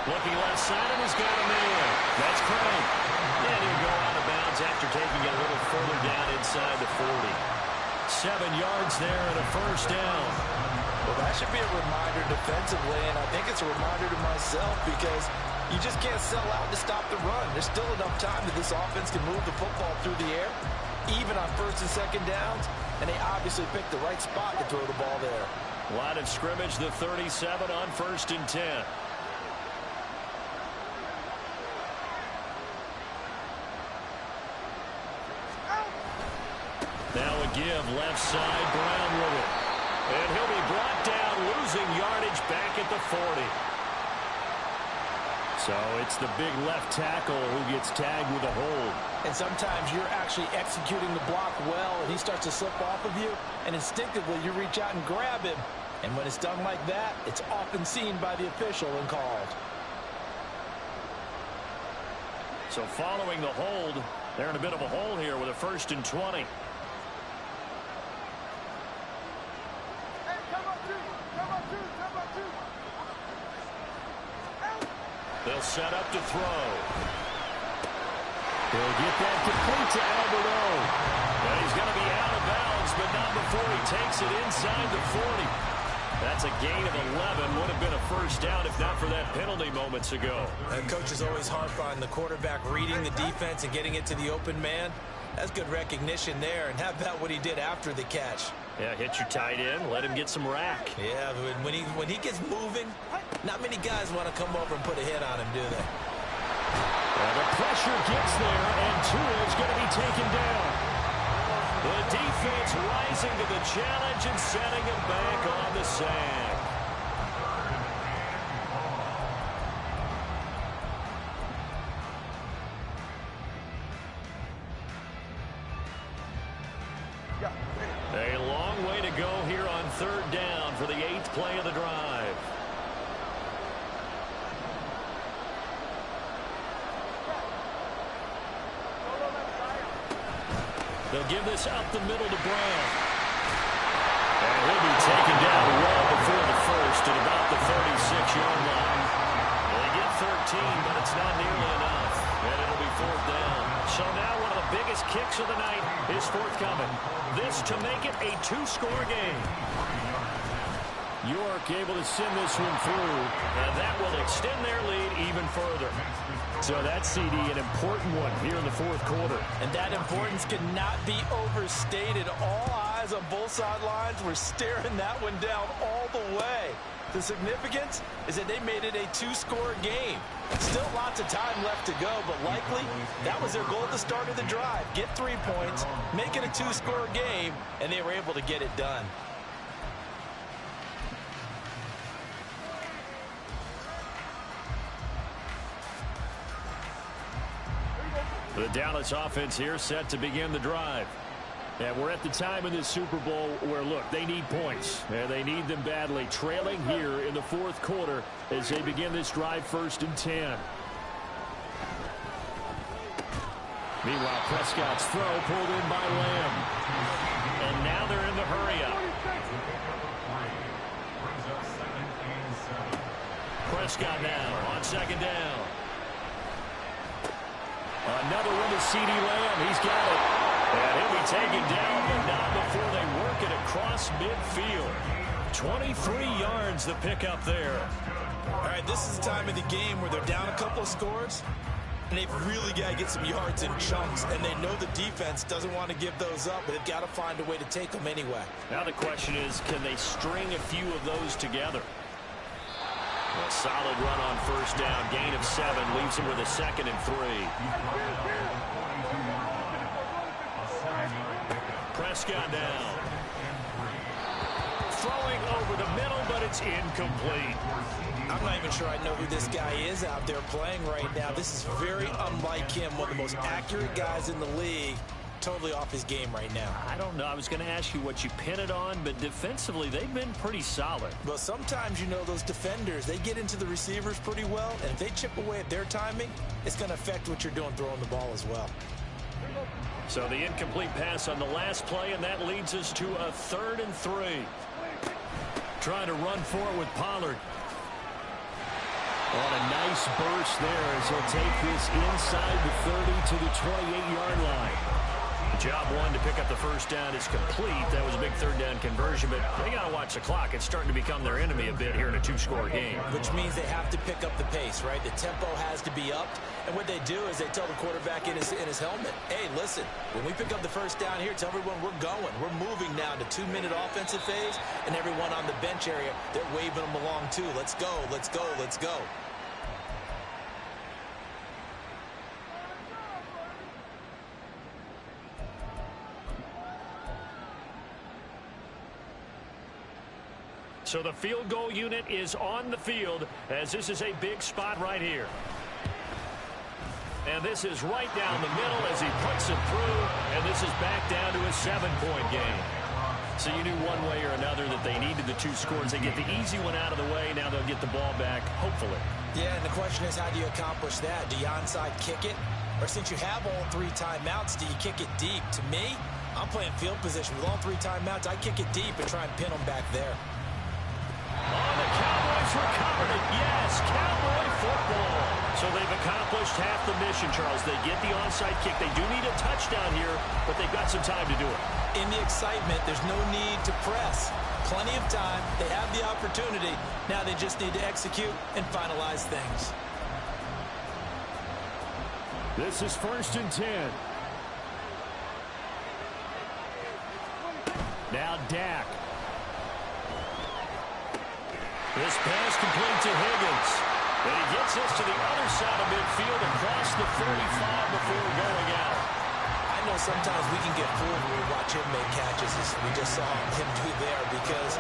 Looking left side, and he's got a man. That's Craig. And he'll go out of bounds after taking it a little further down inside the 40. 7 yards there and a first down. Well, that should be a reminder defensively, and I think it's a reminder to myself because you just can't sell out to stop the run. There's still enough time that this offense can move the football through the air, even on 1st and 2nd downs, and they obviously picked the right spot to throw the ball there. Line of scrimmage, the 37 on 1st and 10. Now a give, left side, Brown with it. And he'll be brought down, losing yardage back at the 40. So it's the big left tackle who gets tagged with a hold. And sometimes you're actually executing the block well, and he starts to slip off of you, and instinctively you reach out and grab him. And when it's done like that, it's often seen by the official and called. So following the hold, they're in a bit of a hole here with a 1st and 20. They'll set up to throw. He'll get that complete to Alberto. But he's going to be out of bounds, but not before he takes it inside the 40. That's a gain of 11. Would have been a first down if not for that penalty moments ago. Coaches always harp on the quarterback reading the defense and getting it to the open man. That's good recognition there. And how about what he did after the catch? Yeah, hit your tight end, let him get some rack. Yeah, when he gets moving, not many guys want to come over and put a hit on him, do they? Well, the pressure gets there, and Tua's going to be taken down. The defense rising to the challenge and setting him back on the sack. A long way to go here on 3rd down for the 8th play of the drive. They'll give this up the middle to Brown. And he'll be taken down well before the first at about the 36-yard line. They get 13, but it's not nearly enough. And it'll be fourth down. So now one of the biggest kicks of the night is forthcoming. This to make it a two-score game. York able to send this one through, and that will extend their lead even further. So that's, CD, an important one here in the fourth quarter. And that importance cannot be overstated. All eyes on both sidelines were staring that one down all the way. The significance is that they made it a two-score game. Still lots of time left to go, but likely that was their goal at the start of the drive. Get 3 points, make it a two-score game, and they were able to get it done. The Dallas offense here set to begin the drive. And we're at the time in this Super Bowl where, look, they need points. And they need them badly. Trailing here in the fourth quarter as they begin this drive, 1st and 10. Meanwhile, Prescott's throw pulled in by Lamb. And now they're in the hurry-up. Prescott now on 2nd down. Another one to C.D. Lamb. He's got it. And he'll be taken down, but not before they work it across midfield. 23 yards the pickup there. All right, this is the time of the game where they're down a couple of scores, and they've really got to get some yards in chunks, and they know the defense doesn't want to give those up, but they've got to find a way to take them anyway. Now the question is, can they string a few of those together? A solid run on 1st down. Gain of 7 leaves them with a 2nd and 3. Prescott down. Throwing over the middle, but it's incomplete. I'm not even sure I know who this guy is out there playing right now. This is very unlike him, one of the most accurate guys in the league. Totally off his game right now. I don't know. I was going to ask you what you pin it on, but defensively, they've been pretty solid. Well, sometimes, you know, those defenders, they get into the receivers pretty well, and if they chip away at their timing, it's going to affect what you're doing throwing the ball as well. So the incomplete pass on the last play, and that leads us to a 3rd and 3. Trying to run for it with Pollard. On a nice burst there as he'll take this inside the 30 to the 28-yard line. Job 1 to pick up the 1st down is complete. That was a big 3rd down conversion, but they got to watch the clock. It's starting to become their enemy a bit here in a two-score game. Which means they have to pick up the pace, right? The tempo has to be upped, and what they do is they tell the quarterback in his helmet, hey, listen, when we pick up the 1st down here, tell everyone we're going. We're moving now to 2-minute offensive phase, and everyone on the bench area, they're waving them along too. Let's go, let's go, let's go. So the field goal unit is on the field as this is a big spot right here. And this is right down the middle as he puts it through, and this is back down to a 7-point game. So you knew one way or another that they needed the 2 scores. They get the easy one out of the way. Now they'll get the ball back, hopefully. Yeah, and the question is, how do you accomplish that? Do you onside kick it? Or since you have all 3 timeouts, do you kick it deep? To me, I'm playing field position. With all 3 timeouts, I kick it deep and try and pin them back there. Oh, the Cowboys recovered it. Yes, Cowboy football. So they've accomplished half the mission, Charles. They get the onside kick. They do need a touchdown here, but they've got some time to do it. In the excitement, there's no need to press. Plenty of time. They have the opportunity. Now they just need to execute and finalize things. This is 1st and 10. Now Dak. This pass complete to Higgins. And he gets us to the other side of midfield across the 45 before going out. I know sometimes we can get fooled when we watch him make catches, as we just saw him do there, because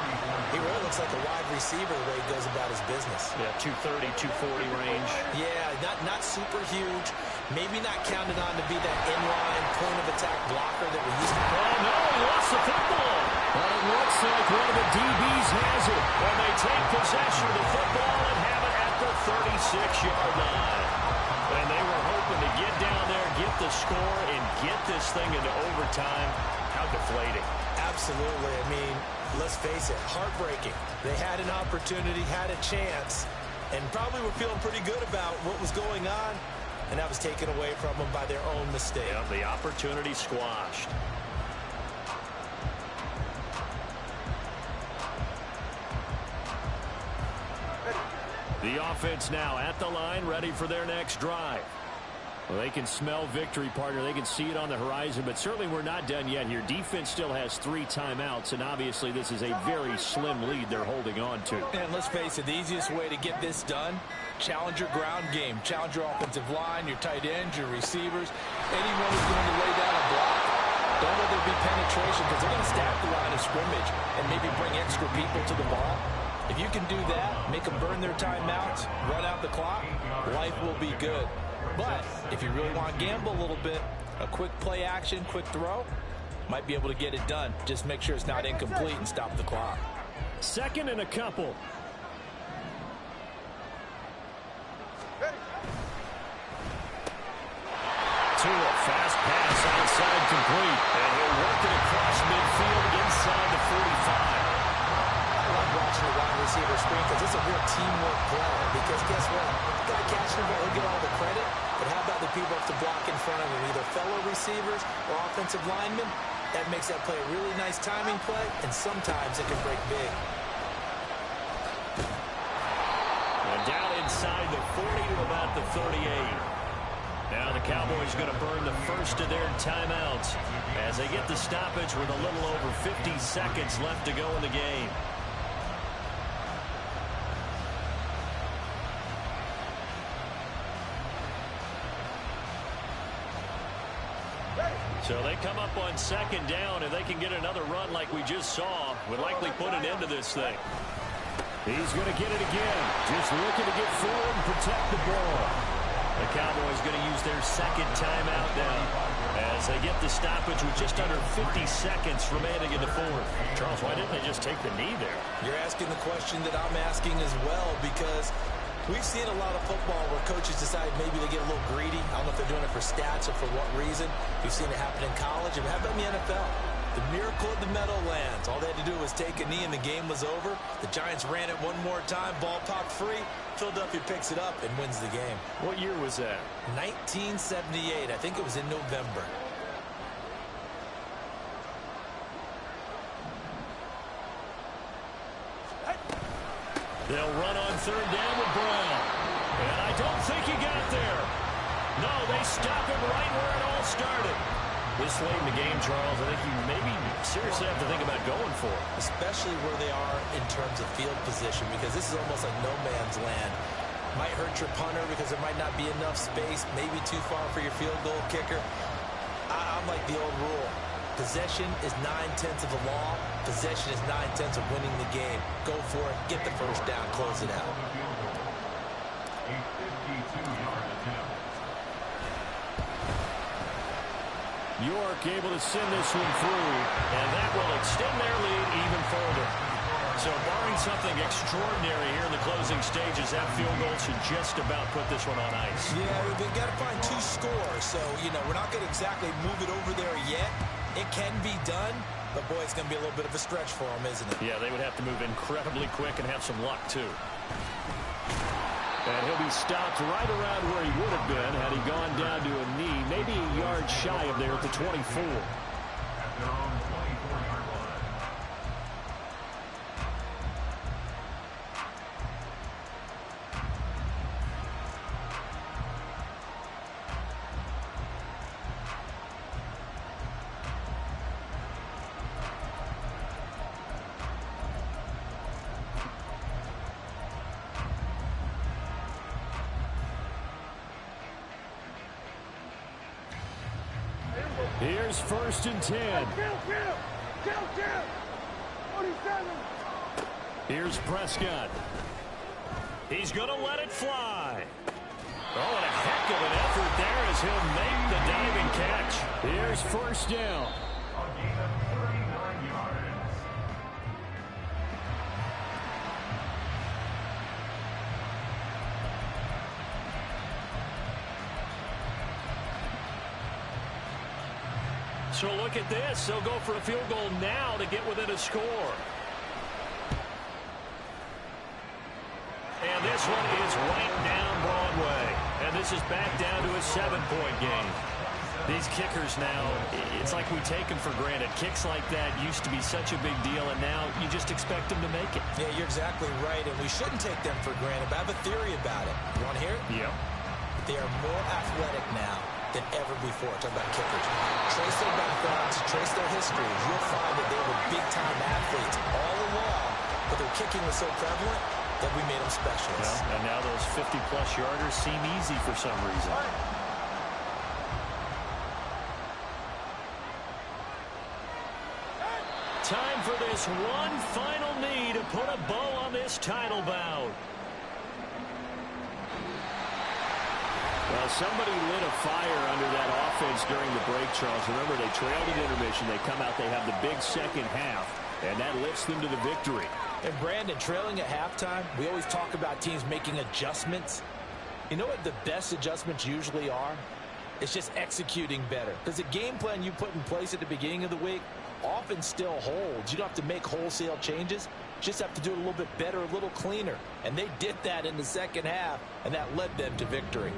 he really looks like a wide receiver the way he goes about his business. Yeah, 230, 240 range. Yeah, not super huge. Maybe not counted on to be that inline point-of-attack blocker that we used to. Oh, no, he lost the football. But it looks like one of the DBs has it. And they take possession of the football and have it at the 36-yard line. And they were hoping hoping to get down there, get the score, and get this thing into overtime. How deflating. Absolutely. I mean, let's face it, heartbreaking. They had an opportunity, had a chance, and probably were feeling pretty good about what was going on, and that was taken away from them by their own mistake. Yeah, the opportunity squashed. The offense now at the line, ready for their next drive. Well, they can smell victory, partner. They can see it on the horizon, but certainly we're not done yet here. Defense still has 3 timeouts, and obviously this is a very slim lead they're holding on to. And let's face it, the easiest way to get this done, challenge your ground game. Challenge your offensive line, your tight ends, your receivers. Anyone who's going to lay down a block, don't let there be penetration because they're going to stack the line of scrimmage and maybe bring extra people to the ball. If you can do that, make them burn their timeouts, run out the clock, life will be good. But if you really want to gamble a little bit, a quick play action, quick throw, might be able to get it done. Just make sure it's not incomplete and stop the clock. 2nd and a couple. Tua, fast pass outside complete. And he'll work it across midfield inside the 45. I love watching the wide receiver screen because it's a real teamwork play. Because guess what? The guy catching the ball, he'll get all the credit. But how about the people up to block in front of him, either fellow receivers or offensive linemen? That makes that play a really nice timing play, and sometimes it can break big. And down inside the 40 to about the 38. Now the Cowboys going to burn the first of their timeouts as they get the stoppage with a little over 50 seconds left to go in the game. So they come up on 2nd down, and they can get another run like we just saw. Would likely put an end to this thing. He's going to get it again. Just looking to get forward and protect the ball. The Cowboys going to use their 2nd timeout now as they get the stoppage with just under 50 seconds remaining in the 4th. Charles, why didn't they just take the knee there? You're asking the question that I'm asking as well, because we've seen a lot of football where coaches decide maybe they get a little greedy. I don't know if they're doing it for stats or for what reason. We've seen it happen in college. And how about in the NFL? The miracle of the Meadowlands. All they had to do was take a knee and the game was over. The Giants ran it one more time. Ball popped free. Philadelphia picks it up and wins the game. What year was that? 1978. I think it was in November. They'll run on 3rd down with Brown. And I don't think he got there. No, they stop him right where it all started. This late in the game, Charles, I think you maybe seriously have to think about going for it. Especially where they are in terms of field position, because this is almost like no man's land. Might hurt your punter because there might not be enough space, maybe too far for your field goal kicker. I'm like the old rule. Possession is 9/10 of the law. Possession is 9/10 of winning the game. Go for it. Get the first down. Close it out. A 52-yard attempt. York able to send this one through, and that will extend their lead even further. So barring something extraordinary here in the closing stages, that field goal should just about put this one on ice. Yeah, we've got to find 2 scores. So, we're not going to exactly move it over there yet. It can be done, but, boy, it's going to be a little bit of a stretch for them, isn't it? Yeah, they would have to move incredibly quick and have some luck, too. And he'll be stopped right around where he would have been had he gone down to a knee, maybe a yard shy of there at the 24. At their own 24-yard line. Here's 1st and 10. Here's Prescott. He's going to let it fly. Oh, and a heck of an effort there as he'll make the diving catch. Here's 1st down. A gain of 39 yards. So look at this. They'll go for a field goal now to get within a score. And this one is right down Broadway. And this is back down to a 7-point game. These kickers now, it's like we take them for granted. Kicks like that used to be such a big deal, and now you just expect them to make it. Yeah, you're exactly right, and we shouldn't take them for granted, but I have a theory about it. You want to hear it? Yeah. They are more athletic now than ever before. Talking about kickers. Trace their backgrounds, trace their histories. You'll find that they were big-time athletes all along, but their kicking was so prevalent that we made them specialists. Yeah, and now those 50-plus yarders seem easy for some reason. Time for this one final knee to put a bow on this title bout. Well, somebody lit a fire under that offense during the break, Charles. Remember, they trailed at intermission. They come out, they have the big second half, and that lifts them to the victory. And Brandon, trailing at halftime, we always talk about teams making adjustments. You know what the best adjustments usually are? It's just executing better. Because the game plan you put in place at the beginning of the week often still holds. You don't have to make wholesale changes. You just have to do it a little bit better, a little cleaner. And they did that in the second half, and that led them to victory.